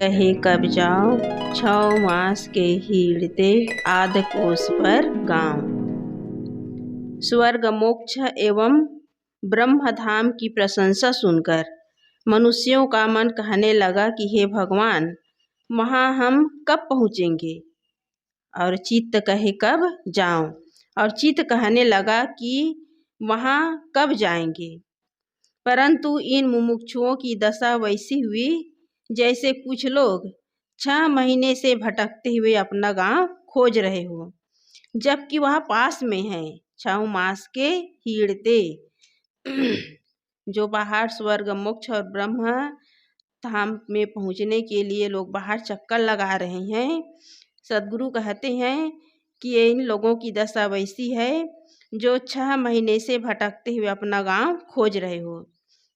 कहे कब जाओ 6 मास के हीड़ते आध कोस पर गाँव। स्वर्ग मोक्ष एवं ब्रह्मधाम की प्रशंसा सुनकर मनुष्यों का मन कहने लगा कि हे भगवान, वहाँ हम कब पहुँचेंगे। और चित्त कहे कब जाऊं, और चित्त कहने लगा कि वहाँ कब जाएंगे। परंतु इन मुमुक्षुओं की दशा वैसी हुई जैसे कुछ लोग 6 महीने से भटकते हुए अपना गांव खोज रहे हो, जबकि वह पास में है। 6 मास के हीड़ते जो बाहर स्वर्ग मोक्ष और ब्रह्म धाम में पहुंचने के लिए लोग बाहर चक्कर लगा रहे हैं। सदगुरु कहते हैं कि इन लोगों की दशा वैसी है जो 6 महीने से भटकते हुए अपना गांव खोज रहे हो,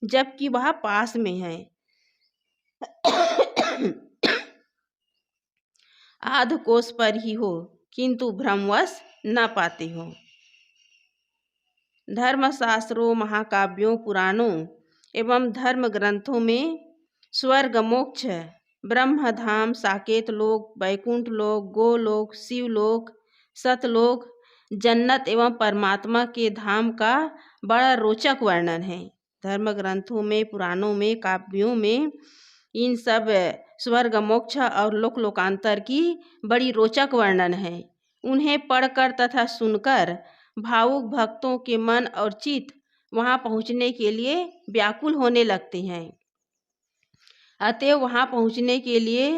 जबकि वह पास में है। आध कोस पर ही हो, किंतु भ्रमवश न पाते हो। धर्मशास्त्रों, महाकाव्यों, पुराणों एवं धर्म ग्रंथों में स्वर्ग मोक्ष, ब्रह्मधाम, साकेत लोक, वैकुंठ लोक, गोलोक, शिवलोक, सतलोक, जन्नत एवं परमात्मा के धाम का बड़ा रोचक वर्णन है। धर्म ग्रंथों में, पुराणों में, काव्यों में इन सब स्वर्ग मोक्ष और लोक लोकांतर की बड़ी रोचक वर्णन है। उन्हें पढ़कर तथा सुनकर भावुक भक्तों के मन और चित्त वहाँ पहुँचने के लिए व्याकुल होने लगते हैं। अतएव वहाँ पहुँचने के लिए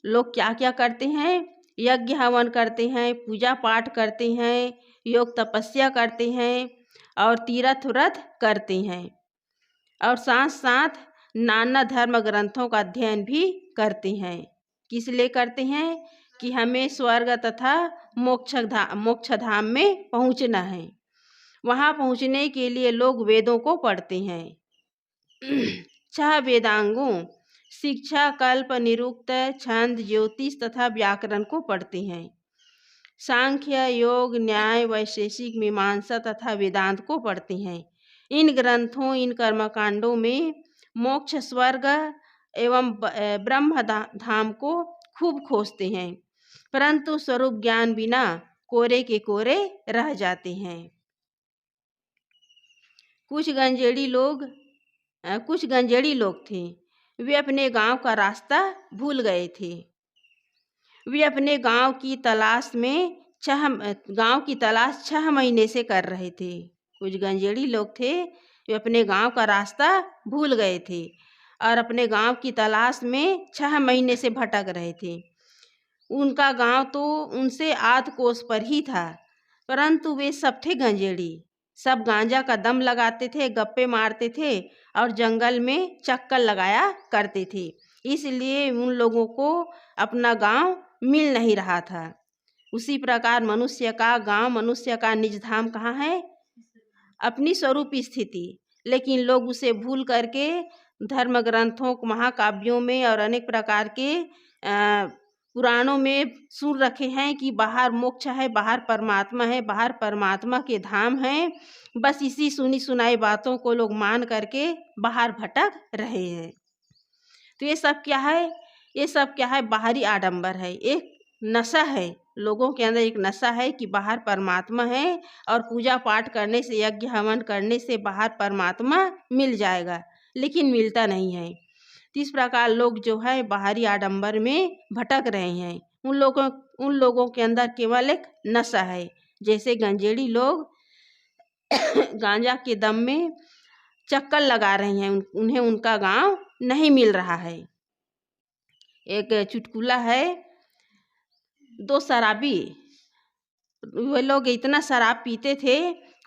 लोग क्या क्या करते हैं? यज्ञ हवन करते हैं, पूजा पाठ करते हैं, योग तपस्या करते हैं और तीर्थ व्रत करते हैं, और साथ साथ नाना धर्म ग्रंथों का अध्ययन भी करते हैं। किस लिए करते हैं? कि हमें स्वर्ग तथा मोक्ष धाम में पहुँचना है। वहाँ पहुँचने के लिए लोग वेदों को पढ़ते हैं। 6 वेदांगों शिक्षा, कल्प, निरुक्त, छंद, ज्योतिष तथा व्याकरण को पढ़ते हैं। सांख्य, योग, न्याय, वैशेषिक, मीमांसा तथा वेदांत को पढ़ते हैं। इन ग्रंथों, इन कर्मकांडों में मोक्ष, स्वर्ग एवं ब्रह्म धाम को खूब खोजते हैं, परंतु स्वरूप ज्ञान बिना कोरे के कोरे रह जाते हैं। कुछ गंजेड़ी लोग थे। वे अपने गांव का रास्ता भूल गए थे। वे अपने गांव की तलाश 6 महीने से कर रहे थे। कुछ गंजेड़ी लोग थे, वे अपने गांव का रास्ता भूल गए थे और अपने गांव की तलाश में 6 महीने से भटक रहे थे। उनका गांव तो उनसे आध कोस पर ही था, परंतु वे सब थे गंजेड़ी। सब गांजा का दम लगाते थे, गप्पे मारते थे और जंगल में चक्कर लगाया करते थे। इसलिए उन लोगों को अपना गांव मिल नहीं रहा था। उसी प्रकार मनुष्य का गांव, मनुष्य का निज धाम कहाँ है? अपनी स्वरूप स्थिति। लेकिन लोग उसे भूल करके धर्म ग्रंथों, महाकाव्यों में और अनेक प्रकार के पुराणों में सुन रखे हैं कि बाहर मोक्ष है, बाहर परमात्मा है, बाहर परमात्मा के धाम है। बस इसी सुनी सुनाई बातों को लोग मान करके बाहर भटक रहे हैं। तो ये सब क्या है? ये सब क्या है? बाहरी आडंबर है, एक नशा है। लोगों के अंदर एक नशा है कि बाहर परमात्मा है और पूजा पाठ करने से, यज्ञ हवन करने से बाहर परमात्मा मिल जाएगा, लेकिन मिलता नहीं है। इस प्रकार लोग जो है बाहरी आडंबर में भटक रहे हैं। उन लोगों के अंदर केवल एक नशा है। जैसे गंजेड़ी लोग गांजा के दम में चक्कर लगा रहे हैं, उन्हें उनका गांव नहीं मिल रहा है। एक चुटकुला है, 2 शराबी, वे लोग इतना शराब पीते थे,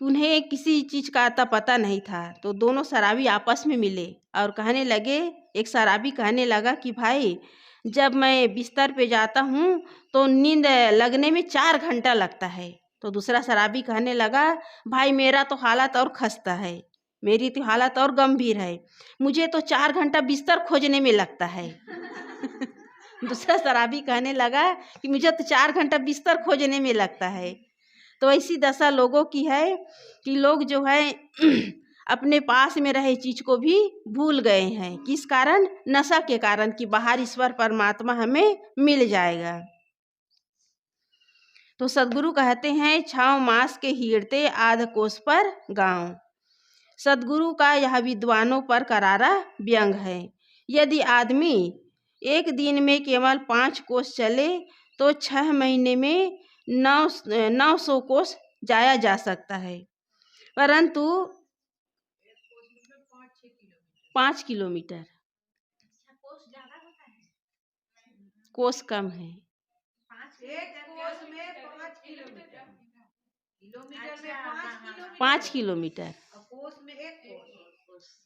उन्हें किसी चीज़ का आता पता नहीं था। तो दोनों शराबी आपस में मिले और कहने लगे, एक शराबी कहने लगा कि भाई, जब मैं बिस्तर पे जाता हूँ तो नींद लगने में 4 घंटा लगता है। तो दूसरा शराबी कहने लगा, भाई मेरा तो हालत और खस्ता है, मेरी तो हालत और गंभीर है, मुझे तो 4 घंटा बिस्तर खोजने में लगता है। दूसरा शराबी कहने लगा कि मुझे तो 4 घंटा बिस्तर खोजने में लगता है। तो ऐसी दशा लोगों की है कि लोग जो है अपने पास में रहे चीज को भी भूल गए हैं। किस कारण? नशा के कारण कि बाहर ईश्वर परमात्मा हमें मिल जाएगा। तो सदगुरु कहते हैं, छाव मास के हीरते आध कोस पर गांव। सदगुरु का यह विद्वानों पर करारा व्यंग है। यदि आदमी एक दिन में केवल 5 कोस चले तो 6 महीने में 900 कोस जाया जा सकता है, परंतु 5 किलोमीटर कोस कम है। एक कोस में 5 किलोमीटर, किलोमीटर में 5 किलोमीटर, 5 किलोमीटर और कोस में 1 कोस।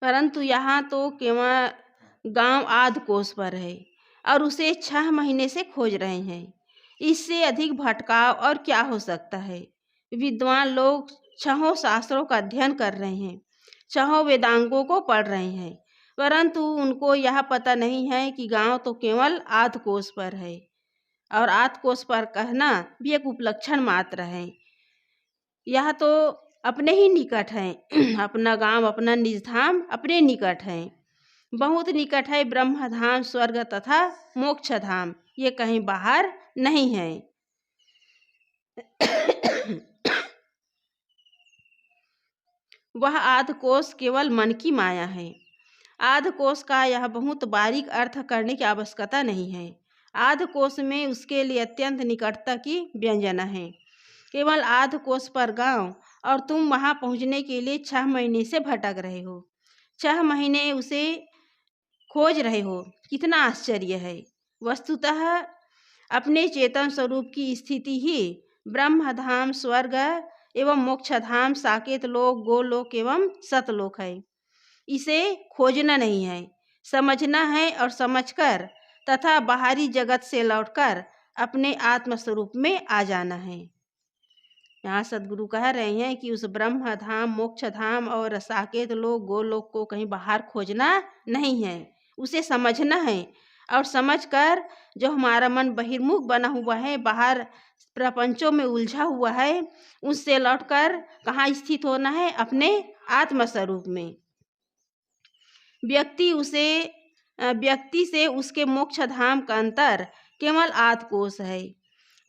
परंतु यहाँ तो केवल गांव आध कोस पर है और उसे 6 महीने से खोज रहे हैं। इससे अधिक भटकाव और क्या हो सकता है? विद्वान लोग 6 शास्त्रों का अध्ययन कर रहे हैं, 6 वेदांगों को पढ़ रहे हैं, परंतु उनको यह पता नहीं है कि गांव तो केवल आध कोस पर है और आध कोस पर कहना भी एक उपलक्षण मात्र है। यह तो अपने ही निकट है। अपना गांव, अपना निज धाम अपने निकट है, बहुत निकट है। ब्रह्म धाम, स्वर्ग तथा मोक्ष धाम ये कहीं बाहर नहीं है। वह आध कोस केवल मन की माया है। आध कोस का यह बहुत बारीक अर्थ करने की आवश्यकता नहीं है। आध कोस में उसके लिए अत्यंत निकटता की व्यंजना है। केवल आध कोस पर गांव और तुम वहां पहुंचने के लिए 6 महीने से भटक रहे हो, 6 महीने उसे खोज रहे हो। कितना आश्चर्य है! वस्तुतः अपने चेतन स्वरूप की स्थिति ही ब्रह्म धाम, स्वर्ग एवं मोक्ष धाम, साकेत लोक, गोलोक एवं सतलोक है। इसे खोजना नहीं है, समझना है और समझकर तथा बाहरी जगत से लौटकर अपने आत्म स्वरूप में आ जाना है। यहाँ सदगुरु कह रहे हैं कि उस ब्रह्म धाम, मोक्ष धाम और साकेत लोक, गोलोक को कहीं बाहर खोजना नहीं है, उसे समझना है और समझकर जो हमारा मन बहिर्मुख बना हुआ है, बाहर प्रपंचों में उलझा हुआ है, उससे लौटकर कहाँ स्थित होना है? अपने आत्म स्वरूप में। व्यक्ति से उसके मोक्ष धाम का अंतर केवल आध कोस है।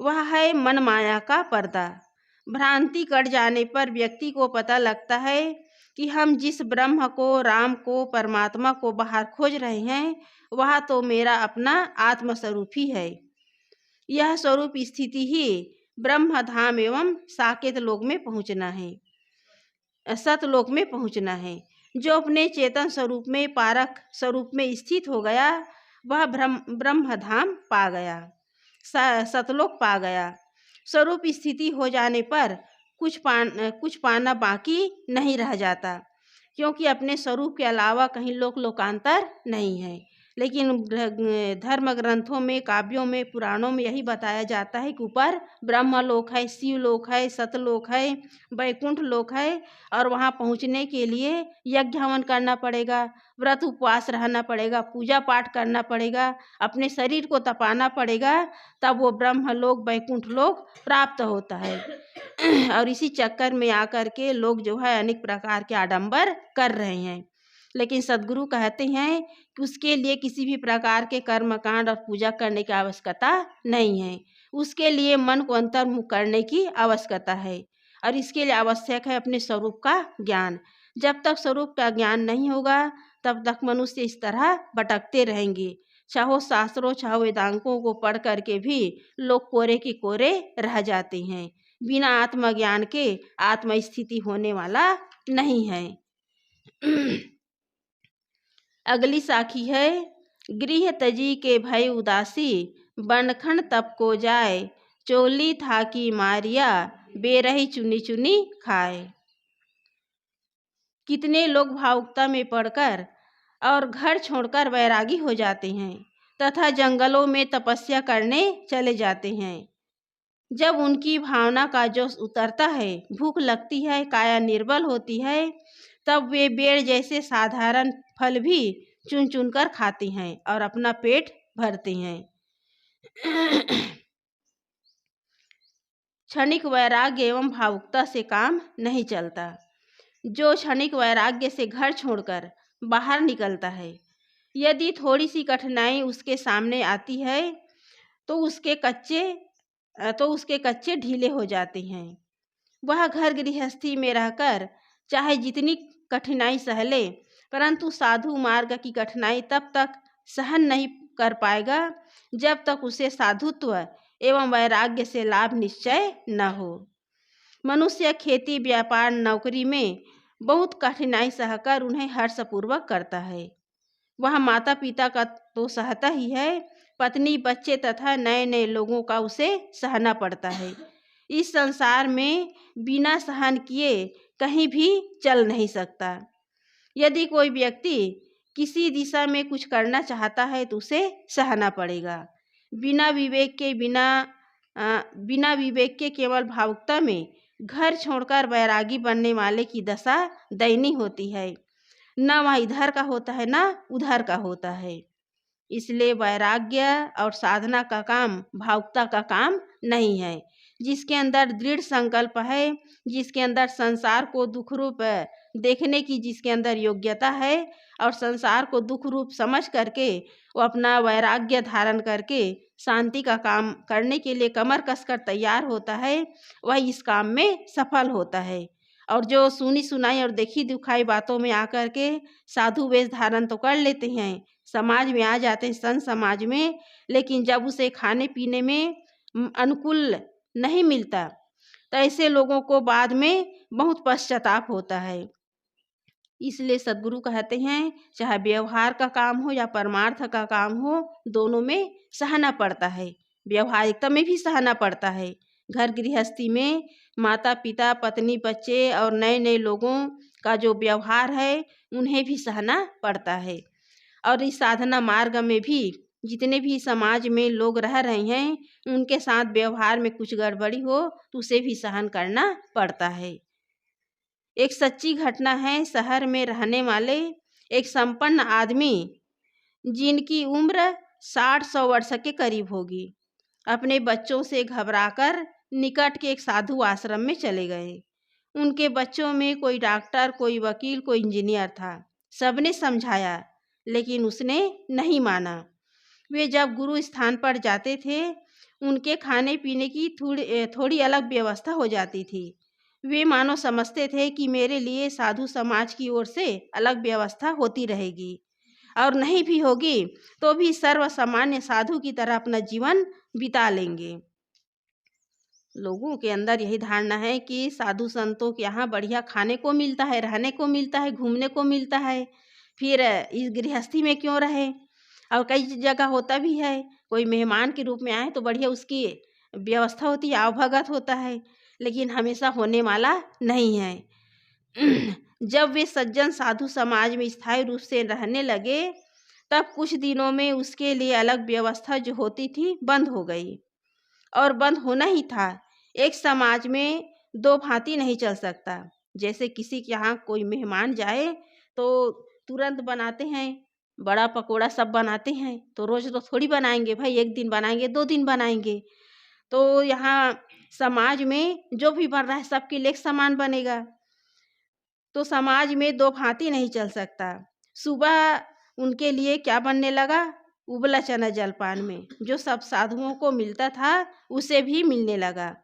वह है मन माया का पर्दा। भ्रांति कट जाने पर व्यक्ति को पता लगता है कि हम जिस ब्रह्म को, राम को, परमात्मा को बाहर खोज रहे हैं, वह तो मेरा अपना आत्म स्वरूप ही है। यह स्वरूप स्थिति ही ब्रह्म धाम एवं साकेत लोक में पहुँचना है, सतलोक में पहुँचना है। जो अपने चेतन स्वरूप में, पारक स्वरूप में स्थित हो गया, वह ब्रह्म धाम पा गया, सतलोक पा गया। स्वरूप स्थिति हो जाने पर कुछ पाना बाकी नहीं रह जाता, क्योंकि अपने स्वरूप के अलावा कहीं लोकांतर नहीं है। लेकिन धर्म ग्रंथों में, काव्यों में, पुराणों में यही बताया जाता है कि ऊपर ब्रह्मलोक है, शिवलोक है, सतलोक है, वैकुंठ लोक है और वहाँ पहुँचने के लिए यज्ञ हवन करना पड़ेगा, व्रत उपवास रहना पड़ेगा, पूजा पाठ करना पड़ेगा, अपने शरीर को तपाना पड़ेगा, तब वो ब्रह्मलोक, वैकुंठ लोक प्राप्त होता है। और इसी चक्कर में आकर के लोग जो है अनेक प्रकार के आडंबर कर रहे हैं। लेकिन सदगुरु कहते हैं कि उसके लिए किसी भी प्रकार के कर्मकांड और पूजा करने की आवश्यकता नहीं है। उसके लिए मन को अंतर्मुख करने की आवश्यकता है और इसके लिए आवश्यक है अपने स्वरूप का ज्ञान। जब तक स्वरूप का ज्ञान नहीं होगा तब तक मनुष्य इस तरह भटकते रहेंगे। चाहो शास्त्रों, चाहो वेदांगों को पढ़ करके भी लोग कोरे की कोरे रह जाते हैं। बिना आत्मज्ञान के आत्म स्थिति होने वाला नहीं है। अगली साखी है, गृह तजी के भय उदासी, बनखंड तप को जाए, चोली था की मारिया, बेरही चुनी चुनी खाए। कितने लोग भावुकता में पड़कर और घर छोड़कर वैरागी हो जाते हैं तथा जंगलों में तपस्या करने चले जाते हैं। जब उनकी भावना का जोश उतरता है, भूख लगती है, काया निर्बल होती है, तब वे बेर जैसे साधारण फल भी चुन चुन कर खाते हैं और अपना पेट भरते हैं। क्षणिक वैराग्य एवं भावुकता से काम नहीं चलता। जो क्षणिक वैराग्य से घर छोड़कर बाहर निकलता है, यदि थोड़ी सी कठिनाई उसके सामने आती है तो उसके कच्चे ढीले हो जाते हैं। वह घर गृहस्थी में रहकर चाहे जितनी कठिनाई सह ले, परंतु साधु मार्ग की कठिनाई तब तक सहन नहीं कर पाएगा जब तक उसे साधुत्व एवं वैराग्य से लाभ निश्चय न हो। मनुष्य खेती, व्यापार, नौकरी में बहुत कठिनाई सहकर उन्हें हर्षपूर्वक करता है। वह माता पिता का तो सहता ही है, पत्नी, बच्चे तथा नए नए लोगों का उसे सहना पड़ता है। इस संसार में बिना सहन किए कहीं भी चल नहीं सकता। यदि कोई व्यक्ति किसी दिशा में कुछ करना चाहता है तो उसे सहना पड़ेगा। बिना विवेक के केवल भावुकता में घर छोड़कर वैरागी बनने वाले की दशा दयनीय होती है। न वह इधर का होता है न उधर का होता है। इसलिए वैराग्य और साधना का काम भावुकता का काम नहीं है। जिसके अंदर दृढ़ संकल्प है, जिसके अंदर संसार को दुख रूप देखने की जिसके अंदर योग्यता है और संसार को दुख रूप समझ करके वो अपना वैराग्य धारण करके शांति का काम करने के लिए कमर कसकर तैयार होता है, वह इस काम में सफल होता है। और जो सुनी सुनाई और देखी दिखाई बातों में आकर के साधु वेश धारण तो कर लेते हैं, समाज में आ जाते हैं, संत समाज में, लेकिन जब उसे खाने पीने में अनुकूल नहीं मिलता तो ऐसे लोगों को बाद में बहुत पश्चाताप होता है। इसलिए सद्गुरु कहते हैं चाहे व्यवहार का काम हो या परमार्थ का काम हो, दोनों में सहना पड़ता है। व्यवहारिकता में भी सहना पड़ता है। घर गृहस्थी में माता पिता, पत्नी, बच्चे और नए नए लोगों का जो व्यवहार है उन्हें भी सहना पड़ता है। और इस साधना मार्ग में भी जितने भी समाज में लोग रह रहे हैं उनके साथ व्यवहार में कुछ गड़बड़ी हो तो उसे भी सहन करना पड़ता है। एक सच्ची घटना है। शहर में रहने वाले एक संपन्न आदमी जिनकी उम्र 60-100 वर्ष के करीब होगी, अपने बच्चों से घबराकर निकट के एक साधु आश्रम में चले गए। उनके बच्चों में कोई डॉक्टर, कोई वकील, कोई इंजीनियर था। सबने समझाया लेकिन उसने नहीं माना। वे जब गुरु स्थान पर जाते थे उनके खाने पीने की थोड़ी अलग व्यवस्था हो जाती थी। वे मानो समझते थे कि मेरे लिए साधु समाज की ओर से अलग व्यवस्था होती रहेगी और नहीं भी होगी तो भी सर्वसामान्य साधु की तरह अपना जीवन बिता लेंगे। लोगों के अंदर यही धारणा है कि साधु संतों के यहाँ बढ़िया खाने को मिलता है, रहने को मिलता है, घूमने को मिलता है, फिर इस गृहस्थी में क्यों रहे। और कई जगह होता भी है, कोई मेहमान के रूप में आए तो बढ़िया उसकी व्यवस्था होती है, आवभगत होता है, लेकिन हमेशा होने वाला नहीं है। जब वे सज्जन साधु समाज में स्थायी रूप से रहने लगे तब कुछ दिनों में उसके लिए अलग व्यवस्था जो होती थी बंद हो गई। और बंद होना ही था। एक समाज में दो भांति नहीं चल सकता। जैसे किसी के यहाँ कोई मेहमान जाए तो तुरंत बनाते हैं, बड़ा पकोड़ा सब बनाते हैं, तो रोज तो थोड़ी बनाएंगे भाई, एक दिन बनाएंगे, 2 दिन बनाएंगे। तो यहाँ समाज में जो भी बन रहा है सबके लिए एक समान बनेगा। तो समाज में दो भांति नहीं चल सकता। सुबह उनके लिए क्या बनने लगा, उबला चना जलपान में जो सब साधुओं को मिलता था उसे भी मिलने लगा।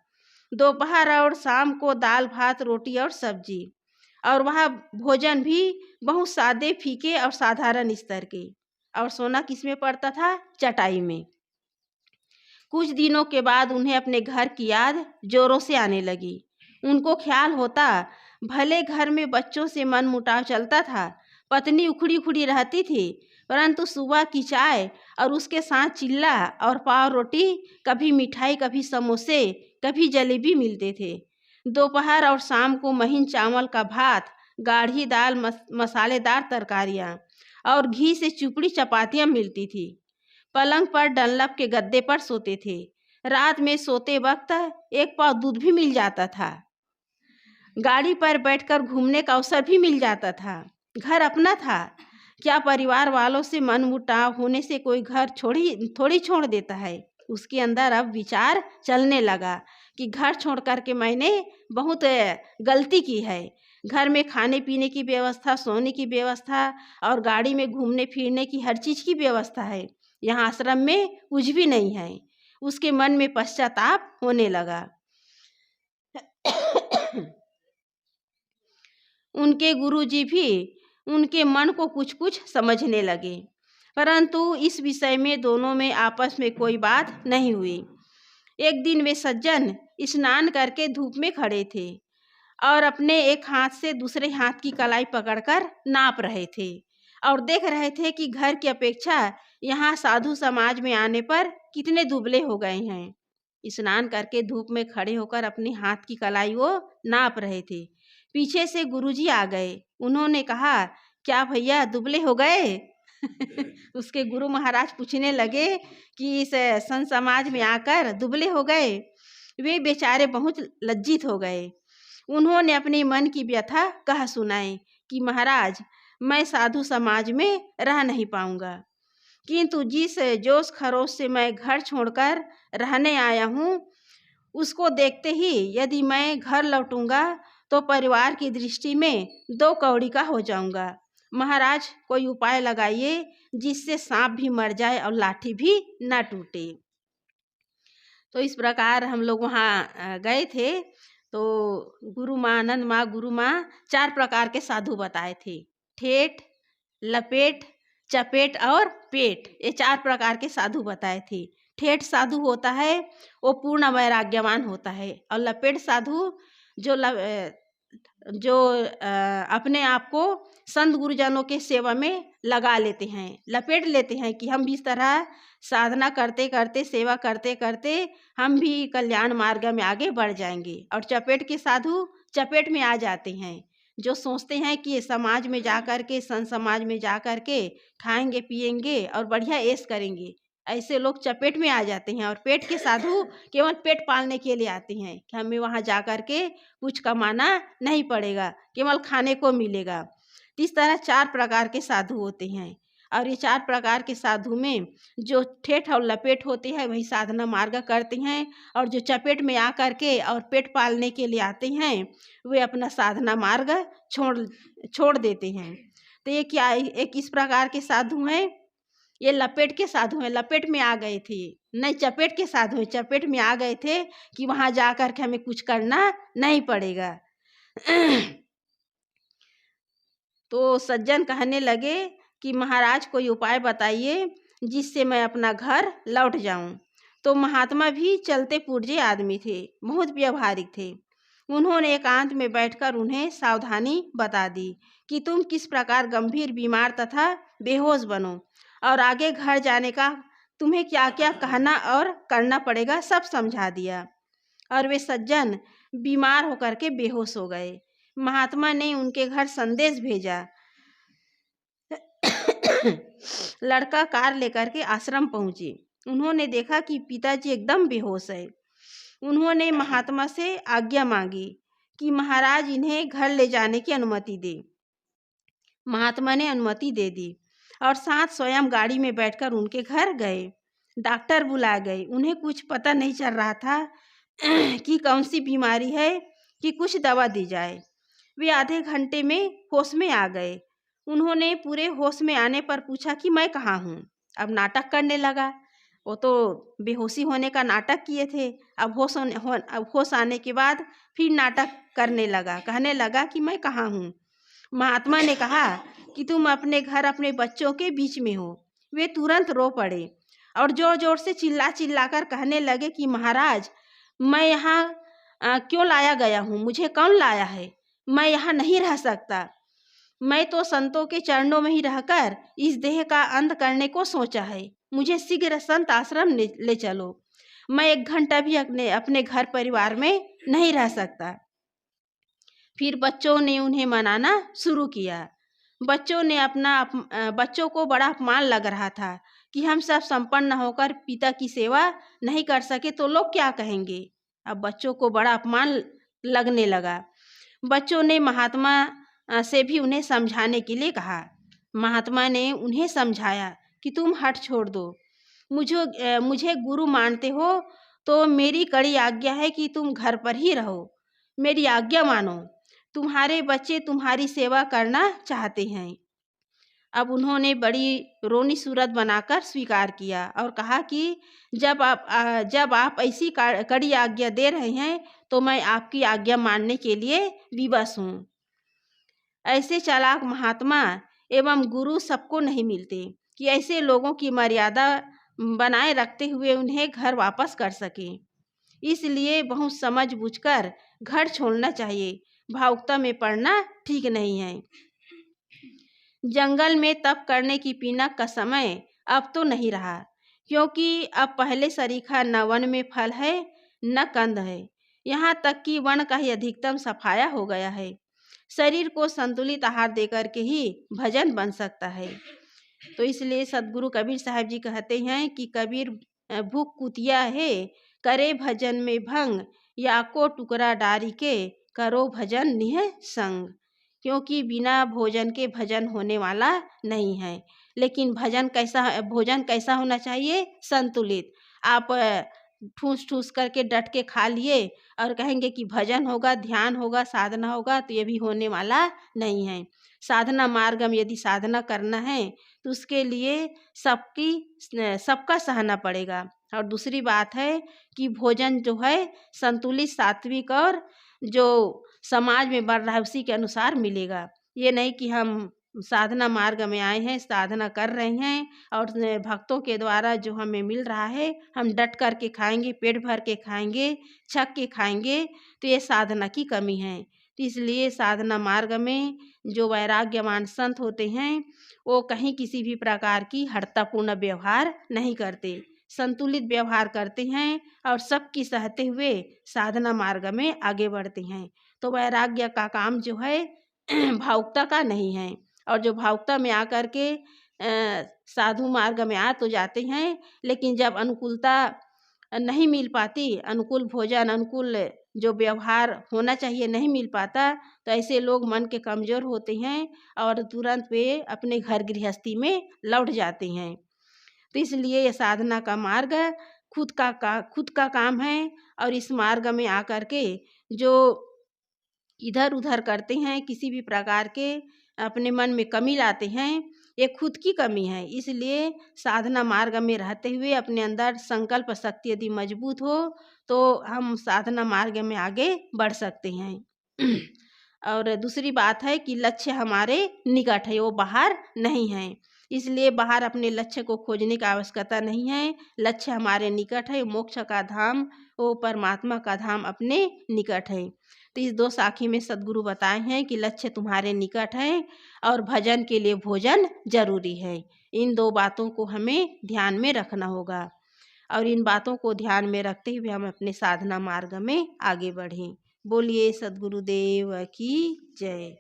दोपहर और शाम को दाल भात रोटी और सब्जी, और वह भोजन भी बहुत सादे फीके और साधारण स्तर के। और सोना किस में पड़ता था, चटाई में। कुछ दिनों के बाद उन्हें अपने घर की याद जोरों से आने लगी। उनको ख्याल होता भले घर में बच्चों से मन मुटाव चलता था, पत्नी उखड़ी उखड़ी रहती थी, परंतु सुबह की चाय और उसके साथ चिल्ला और पाव रोटी, कभी मिठाई, कभी समोसे, कभी जलेबी मिलते थे। दोपहर और शाम को महीन चावल का भात, गाढ़ी दाल, मसालेदार तरकारियाँ और घी से चुपड़ी चपातियाँ मिलती थी। पलंग पर डंलप के गद्दे पर सोते थे। रात में सोते वक्त एक पाव दूध भी मिल जाता था। गाड़ी पर बैठकर घूमने का अवसर भी मिल जाता था। घर अपना था। क्या परिवार वालों से मनमुटाव होने से कोई घर थोड़ी छोड़ देता है। उसके अंदर अब विचार चलने लगा कि घर छोड़ कर के मैंने बहुत गलती की है। घर में खाने पीने की व्यवस्था, सोने की व्यवस्था और गाड़ी में घूमने फिरने की हर चीज़ की व्यवस्था है, यहाँ आश्रम में कुछ भी नहीं है। उसके मन में पश्चाताप होने लगा। उनके गुरुजी भी उनके मन को कुछ कुछ समझने लगे, परंतु इस विषय में दोनों में आपस में कोई बात नहीं हुई। एक दिन वे सज्जन स्नान करके धूप में खड़े थे और अपने एक हाथ से दूसरे हाथ की कलाई पकड़कर नाप रहे थे और देख रहे थे कि घर की अपेक्षा यहाँ साधु समाज में आने पर कितने दुबले हो गए हैं। स्नान करके धूप में खड़े होकर अपने हाथ की कलाई वो नाप रहे थे। पीछे से गुरुजी आ गए। उन्होंने कहा, क्या भैया दुबले हो गए? उसके गुरु महाराज पूछने लगे कि इस संत समाज में आकर दुबले हो गए। वे बेचारे बहुत लज्जित हो गए। उन्होंने अपने मन की व्यथा कह सुनाई कि महाराज, मैं साधु समाज में रह नहीं पाऊंगा, किंतु जिस जोश खरोश से मैं घर छोड़कर रहने आया हूँ, उसको देखते ही यदि मैं घर लौटूंगा तो परिवार की दृष्टि में 2 कौड़ी का हो जाऊंगा। महाराज, कोई उपाय लगाइए जिससे सांप भी मर जाए और लाठी भी न टूटे। तो इस प्रकार हम लोग वहाँ गए थे। तो गुरु माँ, आनंद माँ, गुरु माँ 4 प्रकार के साधु बताए थे। ठेठ, लपेट, चपेट और पेट, ये 4 प्रकार के साधु बताए थे। ठेठ साधु होता है वो पूर्ण वैराग्यवान होता है, और लपेट साधु जो अपने आप को संत गुरुजनों के सेवा में लगा लेते हैं, लपेट लेते हैं कि हम भी इस तरह साधना करते करते, सेवा करते करते हम भी कल्याण मार्ग में आगे बढ़ जाएंगे। और चपेट के साधु चपेट में आ जाते हैं, जो सोचते हैं कि समाज में जा कर के, संत समाज में जा कर के खाएंगे पिएंगे और बढ़िया ऐश करेंगे। ऐसे लोग चपेट में आ जाते हैं। और पेट के साधु केवल पेट पालने के लिए आते हैं कि हमें वहाँ जा कर के कुछ कमाना नहीं पड़ेगा, केवल खाने को मिलेगा। इस तरह 4 प्रकार के साधु होते हैं। और ये 4 प्रकार के साधु में जो ठेठ और लपेट होते हैं वही साधना मार्ग करते हैं, और जो चपेट में आ कर के और पेट पालने के लिए आते हैं वे अपना साधना मार्ग छोड़ देते हैं। तो ये क्या, एक इस प्रकार के साधु हैं। ये लपेट के साधु हैं, लपेट में आ गए थे, नहीं चपेट के साधु हैं, चपेट में आ गए थे कि वहाँ जा कर के हमें कुछ करना नहीं पड़ेगा। तो सज्जन कहने लगे कि महाराज, कोई उपाय बताइए जिससे मैं अपना घर लौट जाऊं। तो महात्मा भी चलते पुर्जे आदमी थे, बहुत व्यवहारिक थे। उन्होंने एकांत में बैठकर उन्हें सावधानी बता दी कि तुम किस प्रकार गंभीर बीमार तथा बेहोश बनो, और आगे घर जाने का तुम्हें क्या क्या कहना और करना पड़ेगा सब समझा दिया। और वे सज्जन बीमार होकर के बेहोश हो गए। महात्मा ने उनके घर संदेश भेजा। लड़का कार लेकर के आश्रम पहुंचे। उन्होंने देखा कि पिताजी एकदम बेहोश है। उन्होंने महात्मा से आज्ञा मांगी कि महाराज इन्हें घर ले जाने की अनुमति दे। महात्मा ने अनुमति दे दी और साथ स्वयं गाड़ी में बैठकर उनके घर गए। डॉक्टर बुलाए गए। उन्हें कुछ पता नहीं चल रहा था कि कौन सी बीमारी है कि कुछ दवा दी जाए। वे आधे घंटे में होश में आ गए। उन्होंने पूरे होश में आने पर पूछा कि मैं कहाँ हूँ। अब नाटक करने लगा। वो तो बेहोशी होने का नाटक किए थे, अब होश आने के बाद फिर नाटक करने लगा, कहने लगा कि मैं कहाँ हूँ। महात्मा ने कहा कि तुम अपने घर अपने बच्चों के बीच में हो। वे तुरंत रो पड़े और जोर जोर से चिल्ला चिल्लाकर कहने लगे कि महाराज, मैं यहाँ क्यों लाया गया हूँ, मुझे कौन लाया है, मैं यहाँ नहीं रह सकता। मैं तो संतों के चरणों में ही रहकर इस देह का अंत करने को सोचा है। मुझे शीघ्र संत आश्रम ले चलो। मैं 1 घंटा भी अपने घर परिवार में नहीं रह सकता। फिर बच्चों ने उन्हें मनाना शुरू किया। बच्चों को बड़ा अपमान लग रहा था कि हम सब संपन्न होकर पिता की सेवा नहीं कर सके तो लोग क्या कहेंगे। अब बच्चों को बड़ा अपमान लगने लगा। बच्चों ने महात्मा से भी उन्हें समझाने के लिए कहा। महात्मा ने उन्हें समझाया कि तुम हठ छोड़ दो, मुझे गुरु मानते हो तो मेरी कड़ी आज्ञा है कि तुम घर पर ही रहो, मेरी आज्ञा मानो। तुम्हारे बच्चे तुम्हारी सेवा करना चाहते हैं। अब उन्होंने बड़ी रोनी सूरत बनाकर स्वीकार किया और कहा कि जब आप ऐसी कड़ी आज्ञा दे रहे हैं तो मैं आपकी आज्ञा मानने के लिए विवश हूँ। ऐसे चालाक महात्मा एवं गुरु सबको नहीं मिलते कि ऐसे लोगों की मर्यादा बनाए रखते हुए उन्हें घर वापस कर सके। इसलिए बहुत समझ बूझकर घर छोड़ना चाहिए, भावुकता में पड़ना ठीक नहीं है। जंगल में तप करने की पीनक का समय अब तो नहीं रहा, क्योंकि अब पहले सरीखा न वन में फल है न कंद है, यहाँ तक कि वन का ही अधिकतम सफाया हो गया है। शरीर को संतुलित आहार देकर के ही भजन बन सकता है। तो इसलिए सदगुरु कबीर साहब जी कहते हैं कि कबीर भूख कुतिया है, करे भजन में भंग, या को टुकड़ा डारी के, करो भजन निह संग। क्योंकि बिना भोजन के भजन होने वाला नहीं है। लेकिन भोजन कैसा होना चाहिए? संतुलित। आप ठूस ठूस करके डट के खा लिए और कहेंगे कि भजन होगा, ध्यान होगा, साधना होगा, तो ये भी होने वाला नहीं है। साधना मार्ग में यदि साधना करना है तो उसके लिए सबका सहना पड़ेगा। और दूसरी बात है कि भोजन जो है संतुलित, सात्विक और जो समाज में बढ़ रहा है उसी के अनुसार मिलेगा। ये नहीं कि हम साधना मार्ग में आए हैं, साधना कर रहे हैं और भक्तों के द्वारा जो हमें मिल रहा है हम डट कर के खाएंगे, पेट भर के खाएंगे, छक के खाएंगे, तो ये साधना की कमी है। तो इसलिए साधना मार्ग में जो वैराग्यवान संत होते हैं वो कहीं किसी भी प्रकार की हठतापूर्ण व्यवहार नहीं करते, संतुलित व्यवहार करते हैं और सबकी सहते हुए साधना मार्ग में आगे बढ़ते हैं। तो वैराग्य का काम जो है भावुकता का नहीं है। और जो भावुकता में आकर के साधु मार्ग में आ तो जाते हैं, लेकिन जब अनुकूलता नहीं मिल पाती, अनुकूल भोजन, अनुकूल जो व्यवहार होना चाहिए नहीं मिल पाता, तो ऐसे लोग मन के कमज़ोर होते हैं और तुरंत वे अपने घर गृहस्थी में लौट जाते हैं। तो इसलिए ये साधना का मार्ग खुद का काम है। और इस मार्ग में आकर के जो इधर उधर करते हैं, किसी भी प्रकार के अपने मन में कमी लाते हैं, ये खुद की कमी है। इसलिए साधना मार्ग में रहते हुए अपने अंदर संकल्प शक्ति यदि मजबूत हो तो हम साधना मार्ग में आगे बढ़ सकते हैं। और दूसरी बात है कि लक्ष्य हमारे निकट है, वो बाहर नहीं है। इसलिए बाहर अपने लक्ष्य को खोजने की आवश्यकता नहीं है। लक्ष्य हमारे निकट है, मोक्ष का धाम, वो परमात्मा का धाम अपने निकट है। तो इस दो साखी में सदगुरु बताए हैं कि लक्ष्य तुम्हारे निकट है और भजन के लिए भोजन जरूरी है। इन दो बातों को हमें ध्यान में रखना होगा और इन बातों को ध्यान में रखते हुए हम अपने साधना मार्ग में आगे बढ़ें। बोलिए सदगुरुदेव की जय।